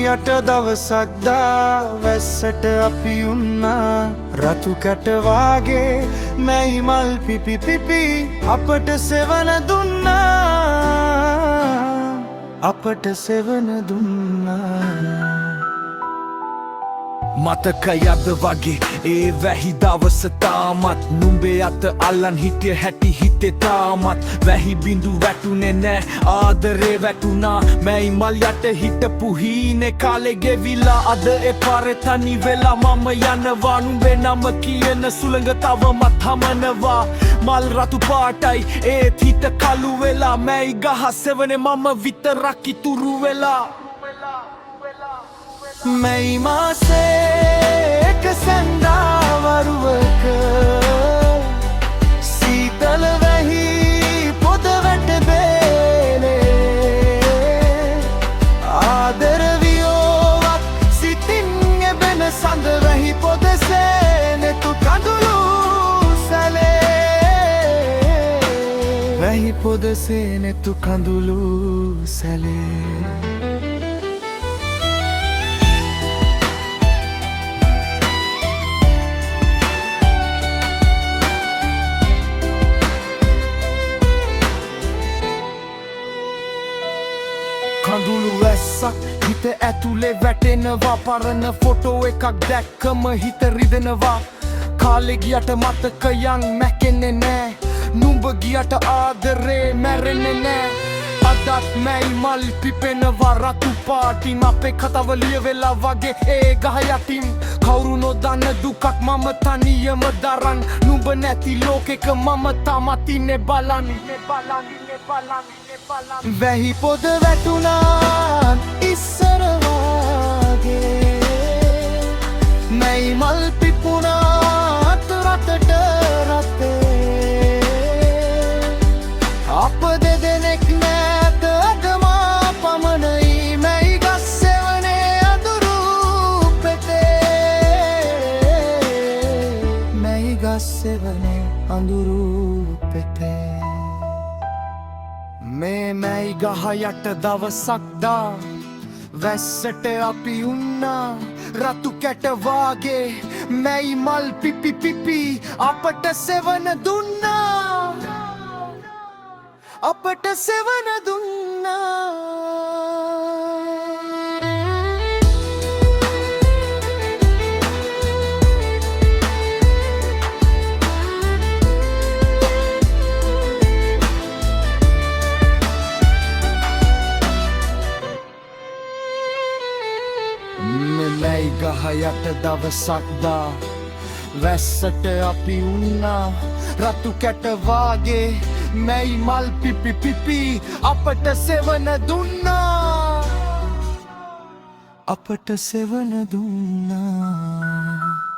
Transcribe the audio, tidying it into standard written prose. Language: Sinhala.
යට දවසක් දා වැස්සට අපි උන්නා රතු කැට වාගේ මැයි මල් පිපි පිපි අපට සෙවන දුන්නා අපට සෙවන දුන්නා මතකයද වගේ ඒ වැහි දවස තාමත් නුඹේ අත අල්ලන් හිටිය හැටි හිතේ තාමත් වැහි බිඳු වැටුනේ නෑ ආදරේ වැටුණා මැයි මල් යට හිටපු හීනේ කාලේ ගෙවිලා අද එපාරේ තනි වෙලා මම යනවා නුඹේ නම කියන සුළඟ තවමත් හමනවා මල් රතු පාටයි ඒත් හිත කළු වෙලා මැයි ගහ සෙවනේ මම විතරක් ඉතුරු වෙලා මැයි මාසේ එක සැන්දාවරුවක සීතල වැහි පොද වැට බේලේ ආදර වියෝවක් සිතින් එබෙන සඳ වැහි පොද සේනෙතු කඳුළු සැලේ වැහි පොද සේනෙතු කඳුළු සැලේ කඳුළු වැස්සක් හිත ඇතුලේ වැටෙනවා පරණ ෆොටෝ එකක් දැක්කම හිත රිදෙනවා කාලේ ගියට මතකයන් මැකෙන්නේ නෑ නුඹ ගියට ආදරේ මැරෙන්නේ නෑ අදත් මැයි මල් පිපෙනවා රතු පාටින් අපේ කතාව ලියවෙලා වගේ ඒ ගහ යටින් කවුරු නොදන්න දුකක් මම තනියම දරන් නුඹ නැති ලෝකෙක මම තාමත් ඉන්නේ බලන් වැහි පොද වැටුණා ඉස්සර වාගේ මැයි මල් පිපුණා රටට රටේ අප දෙදෙනෙක් නැත අදමා පමණයි මැයි ගස් සෙවනේ අඳුරු පෙතේ මැයි ගස් සෙවනේ අඳුරු පෙතේ මේ මැයි ගහ යට දවසක් දා වැස්සට අපි උන්නා රතු කැට වාගේ මැයි මල් පිපි පිපි අපට සෙවන දුන්නා අපට සෙවන දුන්නා මැයි ගහ යට දවසක් දා වැස්සට අපි උන්නා රතු කැට වාගේ මැයි මල් පිපි පිපි අපට සෙවන දුන්නා අපට සෙවන දුන්නා